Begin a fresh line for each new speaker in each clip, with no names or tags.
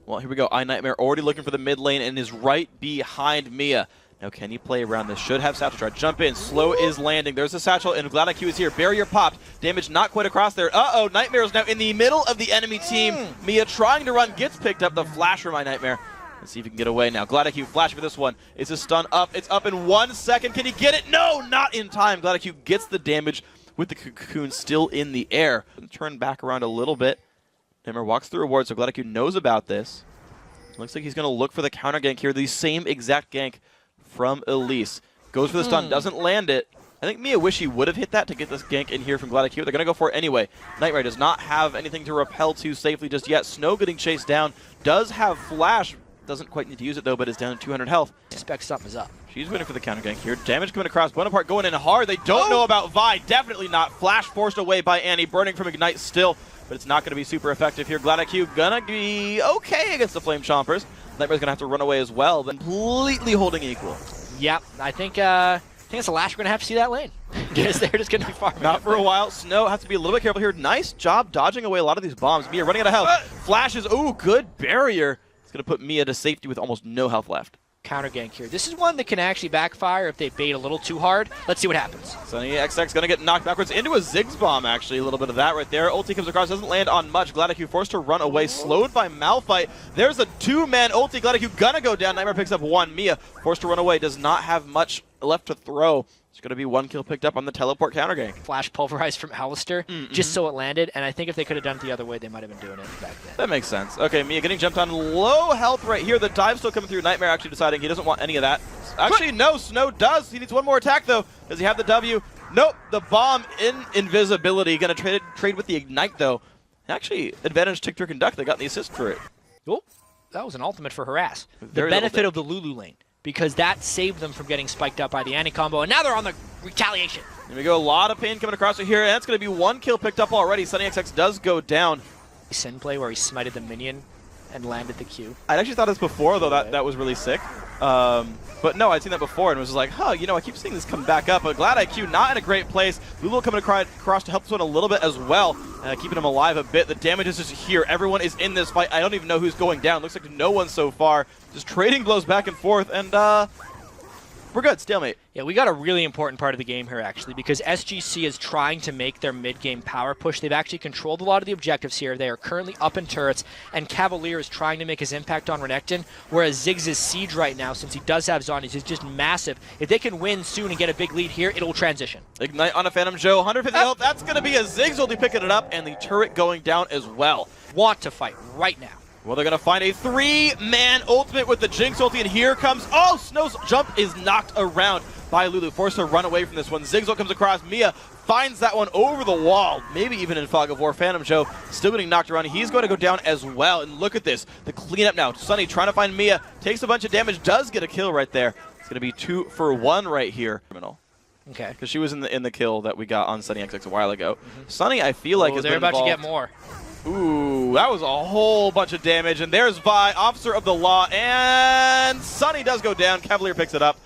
Well, here we go. iNightmare already looking for the mid lane and is right behind Mia. Now, can he play around this? Should have Satchel Charge. Jump in. Slow is landing. There's a Satchel, and clg.eu is here. Barrier popped. Damage not quite across there. Uh-oh. Nightmare is now in the middle of the enemy team. Mia trying to run. Gets picked up. The flash from iNightmare. Let's see if he can get away now. clg.eu flash for this one. Is his stun up? It's up in 1 second. Can he get it? No, not in time. clg.eu gets the damage with the cocoon still in the air. Turn back around a little bit. Nightmare walks through a ward, so clg.eu knows about this. Looks like he's going to look for the counter gank here. The same exact gank from Elise. Goes for the stun, doesn't land it. I think Mia wish he would have hit that to get this gank in here from clg.eu. They're going to go for it anyway. Nightmare does not have anything to repel to safely just yet. Snow getting chased down. Does have flash. Doesn't quite need to use it though, but is down to 200 health.
Spec something is up.
She's waiting for the counter gank here. Damage coming across. Bonaparte going in hard. They don't know about Vi. Definitely not. Flash forced away by Annie. Burning from Ignite still. But it's not going to be super effective here. clg.eu gonna be okay against the Flame Chompers. Nightmare's gonna have to run away as well, but completely holding equal.
Yep, I think it's the last we're gonna have to see that lane. Because they're just gonna be farming.
Not for a while. Snow has to be a little bit careful here. Nice job dodging away a lot of these bombs. Mia running out of health. Flashes. Ooh, good barrier. It's gonna put Mia to safety with almost no health left.
Counter gank here. This is one that can actually backfire if they bait a little too hard. Let's see what happens.
SunnyXX gonna get knocked backwards into a Ziggs bomb, actually. A little bit of that right there. Ulti comes across, doesn't land on much. clg.eu forced to run away, slowed by Malphite. There's a two-man ulti. clg.eu gonna go down. Nightmare picks up one. Mia forced to run away, does not have much left to throw. It's going to be 1 kill picked up on the teleport counter gank.
Flash pulverized from Alistair, just so it landed, and I think if they could have done it the other way, they might have been doing it back then.
That makes sense. Okay, Mia getting jumped on low health right here. The dive still coming through. Nightmare actually deciding he doesn't want any of that. Actually, no, Snow does. He needs one more attack, though. Does he have the W? Nope, the bomb in invisibility. Going to trade with the Ignite, though. Actually, advantage Tick, Trick, and Duck. They got the assist for it.
Oh, that was an ultimate for Harass. The benefit of the Lulu lane, because that saved them from getting spiked up by the Annie combo, and now they're on the retaliation.
Here we go, a lot of pain coming across here, and it's going to be 1 kill picked up already. SunnyXX does go down.
Sin play where he smited the minion and landed the Q.
I'd actually thought this before, though, that was really sick. But no, I'd seen that before and was just like, huh, you know, I keep seeing this come back up. But clg.eu not in a great place. Lulu coming across to help this one a little bit as well, keeping him alive a bit. The damage is just here. Everyone is in this fight. I don't even know who's going down. Looks like no one so far. Just trading blows back and forth, and we're good. Stalemate.
Yeah, we got a really important part of the game here, actually, because SGC is trying to make their mid-game power push. They've actually controlled a lot of the objectives here. They are currently up in turrets, and Cavalier is trying to make his impact on Renekton, whereas Ziggs' siege right now, since he does have zombies, is just massive. If they can win soon and get a big lead here, it'll transition.
Ignite on a Phantom Joe, 150 health. That's going to be a Ziggs ulti picking it up, and the turret going down as well.
Want to fight right now.
Well, they're going to find a 3-man ultimate with the Jinx ulti, and here comes... Oh, Snow's jump is knocked around by Lulu, forced to run away from this one. Ziggs ult comes across. Mia finds that one over the wall, maybe even in Fog of War. Phantom Joe still getting knocked around. He's going to go down as well, and look at this. The cleanup now. Sunny trying to find Mia, takes a bunch of damage, does get a kill right there. It's going to be 2 for 1 right here.
Okay.
Because she was in the kill that we got on SunnyXX a while ago. Sunny, I feel like, has been
involved. They're about to get more.
Ooh, that was a whole bunch of damage, and there's Vi, Officer of the Law, and Sunny does go down. Cavalier picks it up.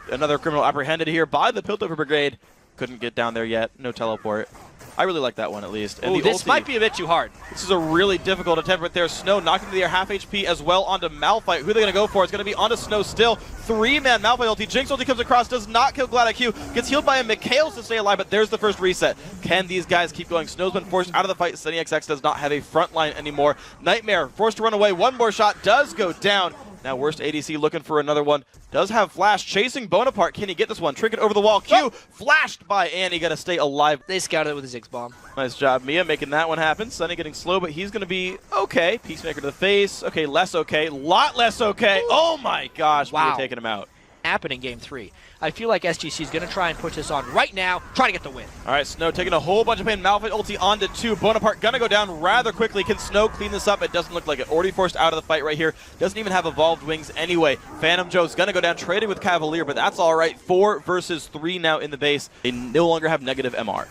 Another criminal apprehended here by the Piltover Brigade. Couldn't get down there yet. No teleport. I really like that one, at least. And
this might be a bit too hard.
This is a really difficult attempt right there. Snow knocked into the air, half HP as well onto Malphite. Who are they going to go for? It's going to be onto Snow still. 3-man Malphite ulti. Jinx ulti comes across, does not kill clg.eu. Gets healed by a Mikhails to stay alive, but there's the first reset. Can these guys keep going? Snow's been forced out of the fight. SunnyXX does not have a front line anymore. Nightmare forced to run away. One more shot does go down. Now worst ADC looking for another one. Does have flash, chasing Bonaparte. Can he get this one? Trinket over the wall. Q flashed by Annie. Got to stay alive.
They scouted it with a Ziggs bomb.
Nice job, Mia, making that one happen. Sunny getting slow, but he's going to be okay. Peacemaker to the face. Okay, less okay. Lot less okay. Oh my gosh,
wow.
Mia taking him out.
Happen in game 3. I feel like SGC is going to try and push this on right now, try to get the win.
All right, Snow taking a whole bunch of pain. Malphite ulti onto 2. Bonaparte going to go down rather quickly. Can Snow clean this up? It doesn't look like it. Already forced out of the fight right here. Doesn't even have evolved wings anyway. Phantom Joe's going to go down, trading with Cavalier, but that's all right. 4 versus 3 now in the base. They no longer have negative MR.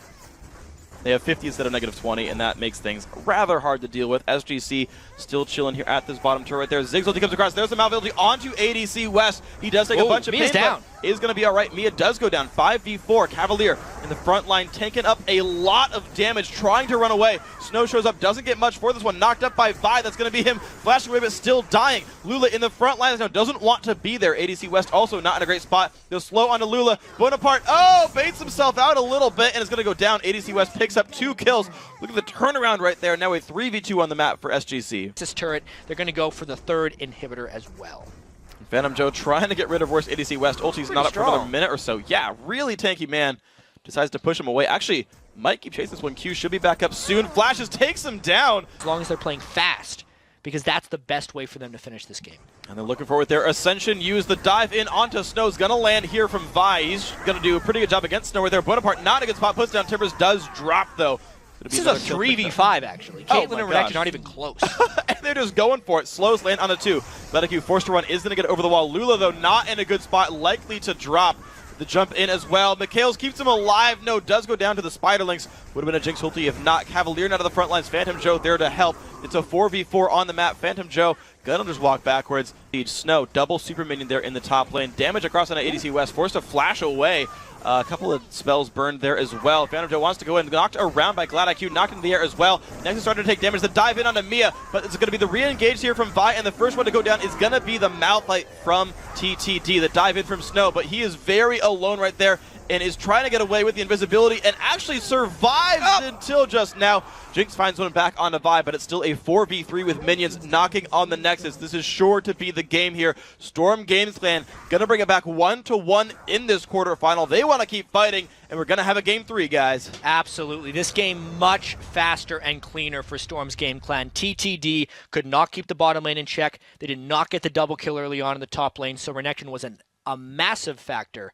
They have 50 instead of negative 20, and that makes things rather hard to deal with. SGC still chilling here at this bottom turret right there. Ziggs ulti comes across. There's the Malphite ulti onto ADC West. He does take a bunch of pain.
Mia's down.
Is going to be all right. Mia does go down. 5v4. Cavalier in the front line, taking up a lot of damage, trying to run away. Snow shows up, doesn't get much for this one. Knocked up by Vi. That's going to be him flashing away, but still dying. Lula in the front lines now doesn't want to be there. ADC West also not in a great spot. They'll slow onto Lula. Bonaparte, baits himself out a little bit and is going to go down. ADC West picks up 2 kills. Look at the turnaround right there. Now a 3v2 on the map for SGC.
This turret, they're going to go for the 3rd inhibitor as well.
Phantom Joe trying to get rid of worst ADC West. Ulti's not up for another minute or so. Yeah, really tanky man. Decides to push him away. Actually, might keep chasing this one. Q should be back up soon. Flashes, takes him down.
As long as they're playing fast, because that's the best way for them to finish this game.
And they're looking forward there. Ascension use the dive in onto Snow's gonna land here from Vi. He's gonna do a pretty good job against Snow right there. Bonaparte not a good spot. Puts down Timbers, does drop though.
This is a 3v5 actually. Caitlyn and Renekton aren't even close.
And they're just going for it. Slows land on the 2. clg.eu forced to run, is gonna get over the wall. Lula though not in a good spot, likely to drop. The jump in as well. Mikhails keeps him alive. No, does go down to the Spiderlings. Would have been a Jinx ulti if not. Cavalier out of the front lines. Phantom Joe there to help. It's a 4v4 on the map. Phantom Joe gonna just walk backwards. Snow, double super minion there in the top lane. Damage across on ADC West. Forced to flash away. A couple of spells burned there as well. Phantom Joe wants to go in. Knocked around by clg.eu. Knocked into the air as well. Next is starting to take damage. The dive in onto Mia. But it's going to be the re-engage here from Vi. And the first one to go down is going to be the Malphite from TTD. The dive in from Snow. But he is very alone right there. And is trying to get away with the invisibility and actually survives until just now. Jinx finds one back onto Vi, but it's still a 4v3 with minions knocking on the Nexus. This is sure to be the game here. Storm Games Clan gonna bring it back 1-1 in this quarterfinal. They want to keep fighting, and we're gonna have a game 3, guys.
Absolutely. This game much faster and cleaner for Storm's Game Clan. TTD could not keep the bottom lane in check. They did not get the double kill early on in the top lane, so Renekton was a massive factor